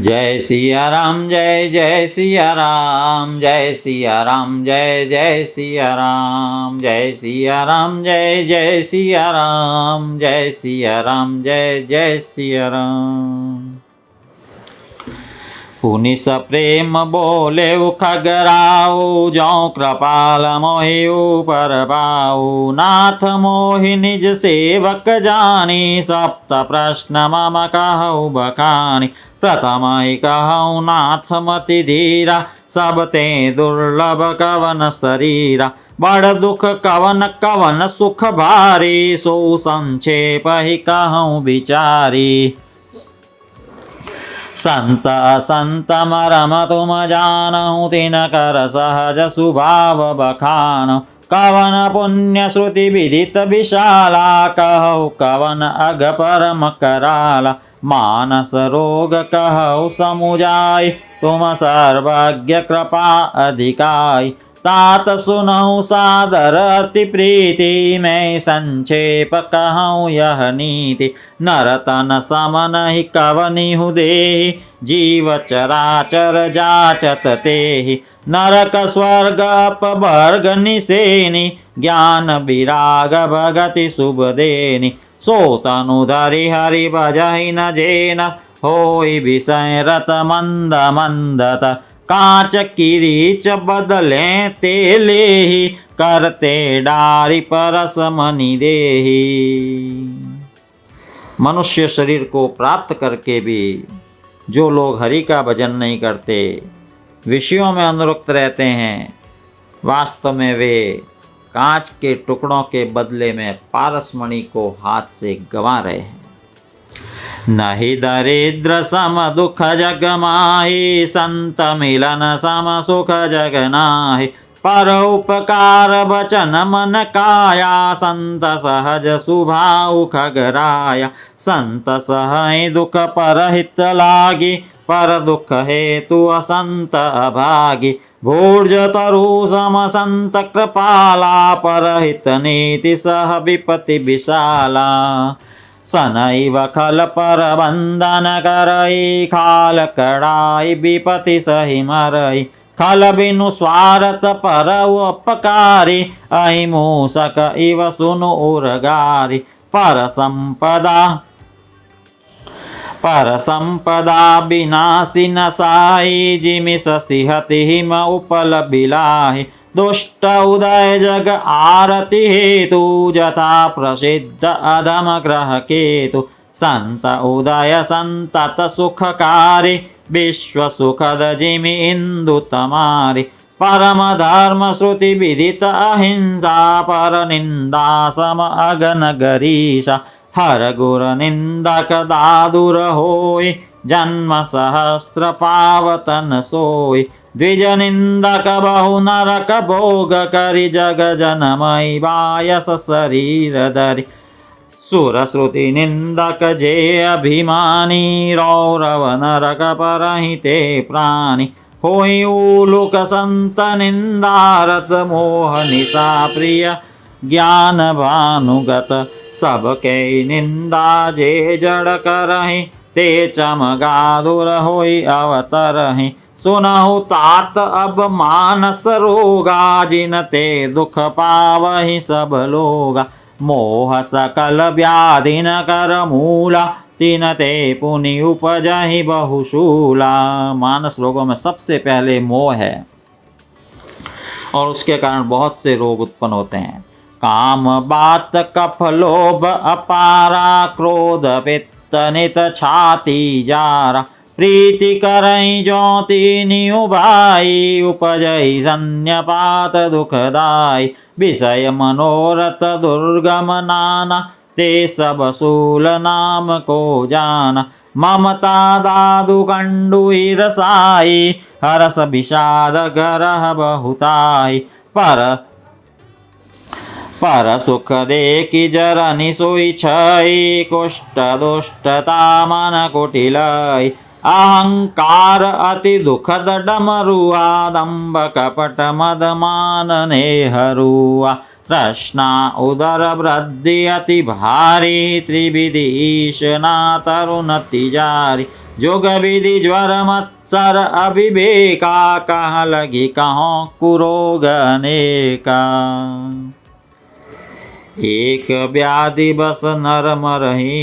जय सिया राम, जय जय सिया राम, जय सिया राम, जय जय सिया राम, जय सिया राम, जय जय सिया राम, जय सिया राम, जय जय सिया राम। पुनि सप्रेम बोले खगराऊ, जौ कृपाल मोहि ऊपर पाऊ। नाथ मोहि निज सेवक जानी, सप्त प्रश्न मम कहु बखानी। प्रथम ही कहु नाथ मति धीरा, सब ते दुर्लभ कवन शरीरा। बड़ दुख कवन कवन सुख भारी, सो संक्षेप ही कहूँ विचारी। संत असंत मरम तुम जानहु, तिन कर सहज स्वभाव बखान। कवन पुण्य श्रुति विदित विशाला, कहु कवन अघ परम कराला। मानस रोग कहु समुजाय, तुम सर्वज्ञ कृपा अधिकाय। तात सुनहु सादर अति प्रीति, मैं संक्षेप कहूँ यह नीति। नरतन समन ही कवनिहु देहि, जीव चराचर जाचत तेहि। नरक स्वर्ग अपवर्ग निसेनि, ज्ञान विराग भगति शुभ देनि। सो तनु धरि हरि भजहि न जेन, होई विषय रत मंद मंदत। कांच किरीच बदले ते लेहि, करते डारी परस मनि देहि। मनुष्य शरीर को प्राप्त करके भी जो लोग हरि का भजन नहीं करते, विषयों में अनुरक्त रहते हैं, वास्तव में वे कांच के टुकड़ों के बदले में पारसमणि को हाथ से गंवा रहे हैं। नहीं दरिद्र सम दुख जग माहि, संत मिलन सम सुख जग नाहि। पर उपकार बचन मन काया, संत सहज स्वभाव खगराया। संत सहै दुख परहित लागी, पर दुख हेतु असंत अभागी। भूर्ज तरु सम संत कृपाला, परहित नीति सह विपति विशाला। सनैव खल पर बंधन करई, खाल कड़ाई विपति सही मरई। खल बिनु स्वार्थ पर उपकारी, अहि मूसक इव सुनु उरगारी। पर संपदा विनाशी नसाई, जिमि ससिहति हिम उपल बिलाहि। दुष्ट उदय जग आरति हेतु, जथा प्रसिद्ध अधम ग्रह केतु। संत उदय संतत सुखकारी, विश्व सुखद जिमि इंदु तमारी। परम धर्म श्रुति विदित अहिंसा, पर निंदा सम अगन गरीसा। हर गुर निंदक दादुर होय, जन्म सहस्त्र पावतन सोय। द्विज निंदक बहु नरक भोग करि, जग जनमय बायस शरीर धरि। सुर श्रुति निंदक जे अभिमानी, रौरव नरक परहिते प्राणी। होई उलुक संत निंदारत, मोह निशा प्रिय ज्ञान भानुगत। सबके निंदा जे जड़ करहि, ते चमगादुर होई अवतरहि। सुनहु तात अब मानस रोगा, जिन ते दुख पावहि सब लोगा। मोह सकल व्याधि न कर मूला, तिन ते पुनि उपजहि बहुशूला। मानस रोगों में सबसे पहले मोह है, और उसके कारण बहुत से रोग उत्पन्न होते हैं। काम बात कफ लोभ अपारा, क्रोध पित्त नित छाती जारा। प्रीति करई ज्योति निउ भाई, उपजई सन्यपात दुखदाई। विषय मनोरथ दुर्गम नाना, ते सब सूल नाम को जाना। ममता दादु कंडु रसाई, हरस विषाद गरह बहुताई। पर सुख देखि जरनि सोई छई, कुष्ठ दुष्टता मन कुटिलई। अहंकार अति दुखद डमरुआ, दंभ कपट मद मान नेहरुआ। तृष्णा उदर वृद्धि अति भारी, त्रिविधि ईश ना तरुण तिजारी। जोग विधि ज्वर मत्सर अविवेका, कहाँ लगी कहाँ कुरोग अनेका। एक व्याधि बस नर मरहि,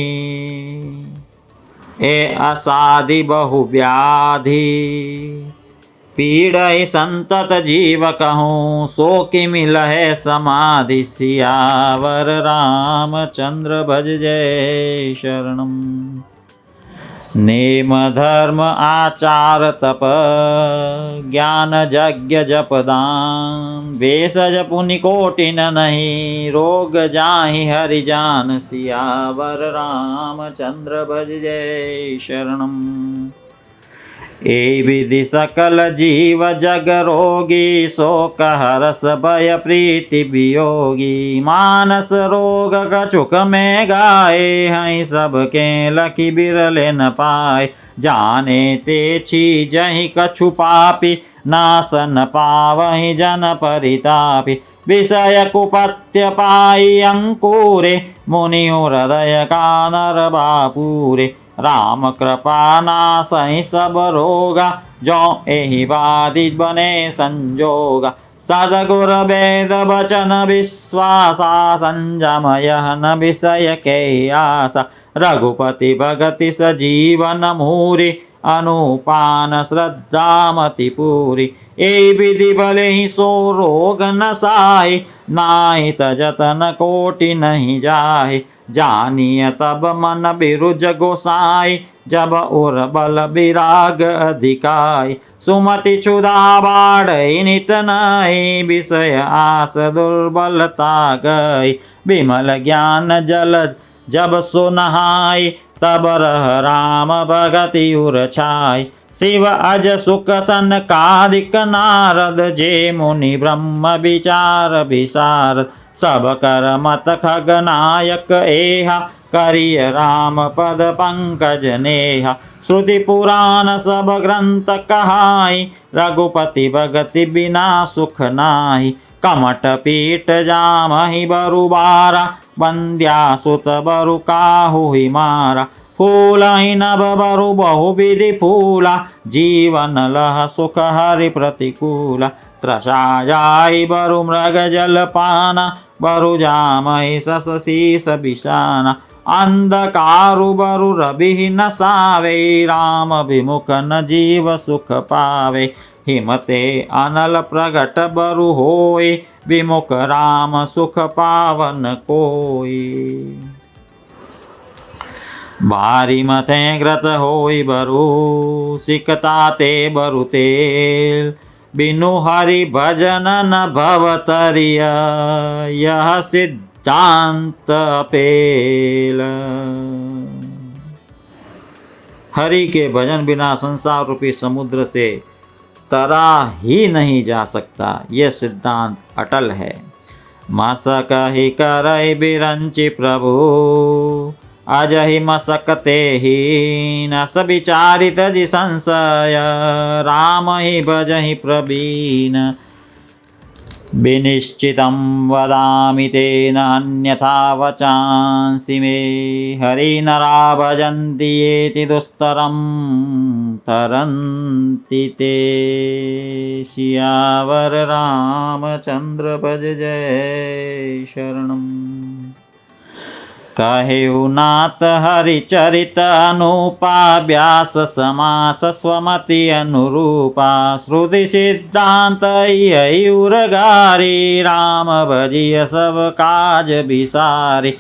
ए असाधि बहु व्याधि। पीड़हि संतत जीव कहूँ, सो कि मिलहे समाधि। सियावर रामचंद्र भज जय शरणम। नेम धर्म आचार तप, ज्ञान यज्ञ जप दान। भेषज पुनि कोटिन नहीं, रोग जाहि हरि जान। सियावर रामचंद्र भज जय शरणम। ए विधि सकल जीव जग रोगी, शोक हरस भय प्रीति वियोगी। मानस रोग कछुक में गाए, हैं सबके लखी बिरले न पाए। जाने ते छीजहि कछु पापी, नास न पावहि जन परितापी। विषय कुपत्य पाई अंकुरे, मुनि हृदय का नर बापुरे। राम कृपा नासहि सब रोगा, जो एहि बाधित बने संजोगा। सदगुर वेद वचन विश्वासा, संयम यह विषय के आशा। रघुपति भगति सजीवन मूरी, अनुपान श्रद्धा मति पूरी। ए विधि भले ही सो रोग न साहि, नाहि तजत न कोटि नहीं जाहि। जानिय तब मन बिरुज गोसाई, जब उर बल विराग अधिकाई। सुमति क्षुधा बाढ़ई नित नई, विषय आस दुर्बलता गई। विमल ज्ञान जल जब सो नहाई, तब रह राम भगति उर छाई। शिव अज सुख सनकादिक नारद, जे मुनि ब्रह्म विचार विशारद। सब कर मत खगनायक एहा, करिय राम पद पंकज नेहा। श्रुति पुराण सब ग्रंथ कहाई, रघुपति भगति बिना सुख नाही। कमठ पीठ जामहि बरुबारा, बंद्या सुत बरु काहू ही मारा। फूलहि नभ बरु बहुविधि फूला, जीवन लह सुख हरि प्रतिकूला। त्रसा जाई बरु मृग जल पाना, बरु जामहि सस शीस बिशाना। अंधकारु बरु रवि न सावे, राम विमुख न जीव सुख पावे। हिमते अनल प्रगट बरु होय, विमुख राम सुख पावन कोय। बारी मथे ग्रत होय बरु, सिकता ते बरु तेल। बिनु हरि भजन न भवतरिय, यह सिद्धांत अपेल। हरि के भजन बिना संसार रूपी समुद्र से तरा ही नहीं जा सकता, यह सिद्धांत अटल है। मसक ही करई बिरंचि प्रभु, अजहि मसकते ही न सविचारित जि संशय। राम ही भजहि प्रवीण, विनिश्चितं वदामि तेन अन्यथा वचांसि मे। हरि नरा भजन्ति येति दुस्तरं, तरन्ति ते। सियावर रामचंद्र भज जय शरणम। कहेउ नाथ हरिचरित अनुपा, व्यास समास स्वमति अनुरूपा। श्रुति सिद्धांत यही उरगारी, राम भजिय सब काज बिसारी।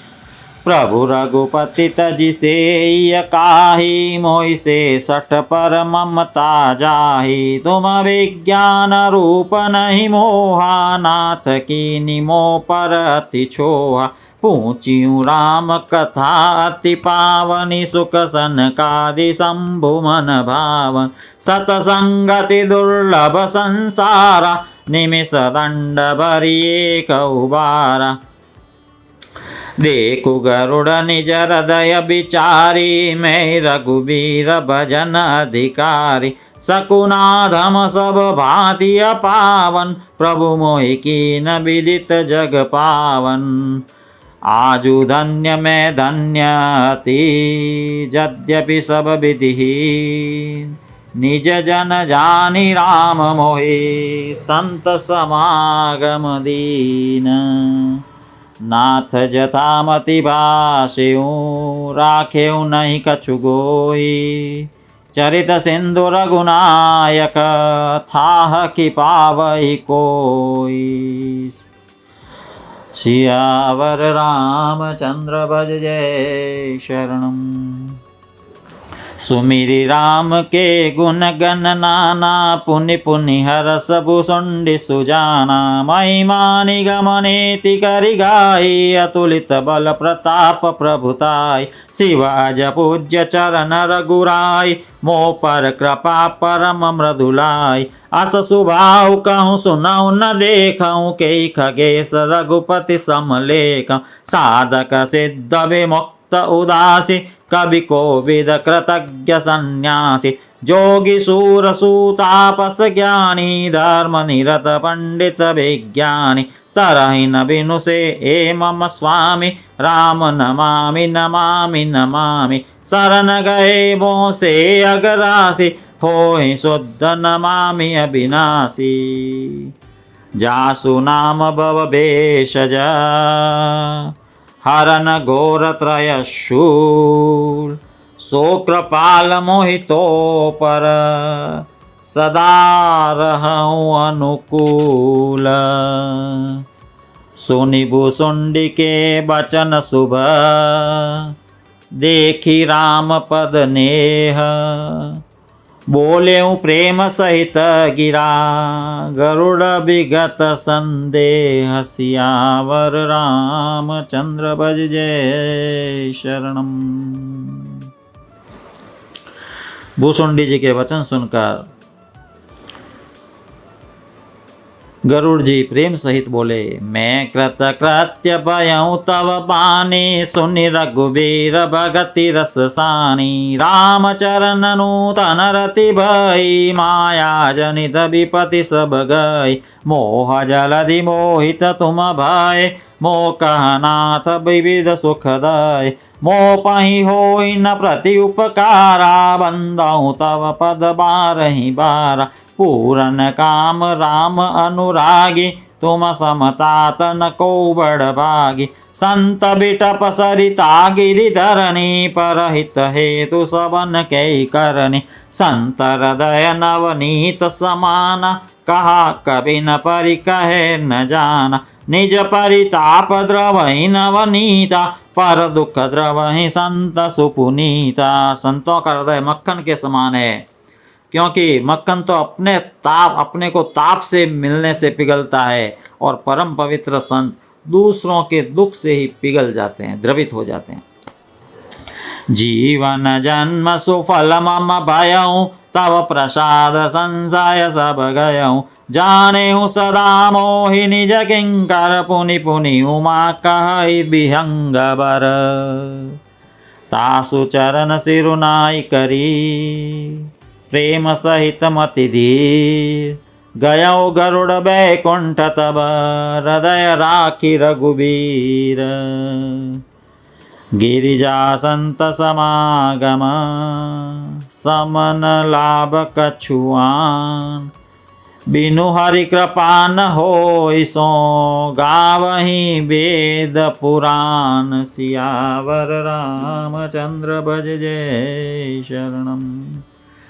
प्रभु रघुपति तजि सेय काही, मोहि से सठ पर ममता जाहि। तुम विज्ञान रूप नहीं मोहा, नाथ की निमो पर अति छोहा। पूछियूँ राम कथा अति पावनी, सुख सनकादि शंभु मन भावन। सतसंगति दुर्लभ संसारा, निमिष दंड भरी एक उबारा। देखु गरुड़ निज हृदय विचारी, मैं रघुबीर भजन अधिकारी। सकुनाधम सब भांति पावन, प्रभु मोहि कीन विदित जग पावन। आजु धन्य में धन्यति यद्यपि सब विधिहीन निज जन जानी राम मोहि संत समागम दीन नाथ जथामति भाषिऊँ राखेऊ नहीं कछु गोई चरित सिंधु रघुनायक थाह कि पावई कोई सियावर रामचंद्र भज जय शरणम। सुमिरि राम के गुण गण नाना पुनि पुनि हरस भुसुंडि सुजाना महिमा निगम नीति करि गाई अतुलित बल प्रताप प्रभुताई शिवाज पूज्य चरण रघुराई मोह पर कृपा परम मृदुलाई अस सुभाव कहूँ सुनऊ न देखऊँ के खगेश रघुपति समलेख साधक सिद्ध विमुक्त उदासी कवि कोविद कृतज्ञ सन्यासी जोगी सूर सूतापस ज्ञानी धर्म निरत पंडित विज्ञानी तरहि न बिनु से ए मम स्वामी राम नमामि नमामि नमामि शरण गए मोह से अगरासी होहि शुद्ध नमामि अविनाशी जासु नाम भव भेषज हरन घोर त्रय शूल सो कृपाल मोहितो पर सदा रहूं अनुकूल सुनि भुसुंडी के बचन शुभ देखी राम पद नेह बोलेऊ प्रेम सहित गिरा गरुड़ विगत संदेह सियावर रामचंद्र भज जय शरणम। भुसुंडी जी के वचन सुनकर गरुड़ जी प्रेम सहित बोले, मैं कृत कृत्य भयऊ तव बानी सुनि रघुबीर भगति रस सानी राम चरण नूतन रति भई माया जनित विपति सब गई मोह जलधि मोहित तुम भय मोह कहनाथ विविध सुखदय मोह पही होई न प्रति उपकारा बंदऊ तव पद बारहि बारा पूरन काम राम अनुरागी तुम समतात न को बड़ भागी संत बिटप सरिता गिरिधरणी परहित हेतु सबन के करनी संत हृदय नवनीत समाना कहा कभी न परि कहे न जाना निज परिताप द्रवहि नवनीता पर दुख द्रवहि संत सुपुनीता। संतों का हृदय मक्खन के समान है, क्योंकि मक्खन तो अपने को ताप से मिलने से पिघलता है और परम पवित्र संत दूसरों के दुख से ही पिघल जाते हैं, द्रवित हो जाते हैं। जीवन जन्म सुफल मम भयऊ तव प्रसाद संशय सब गयऊ जानेहु सदा मोहि निज किंकर पुनि पुनि उमा कहई विहंग बर तासु चरण सिरुनाई करी प्रेम सहित मति धीर गयो गरुड़ बैकुंठ तब हृदय राखी रघुबीर गिरिजा संत समागम समन लाभ कछुआन बिनु हरि कृपा न होई सो गावहीं वेद पुराण सियावर रामचंद्र भज जय शरणम।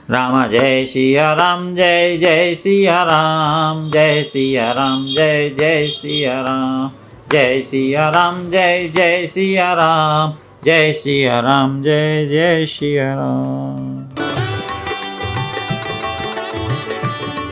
राम जय सिया राम जय जय सिया राम जय सिया राम जय जय सिया राम जय सिया राम जय जय सिया राम जय सिया राम जय जय सिया राम।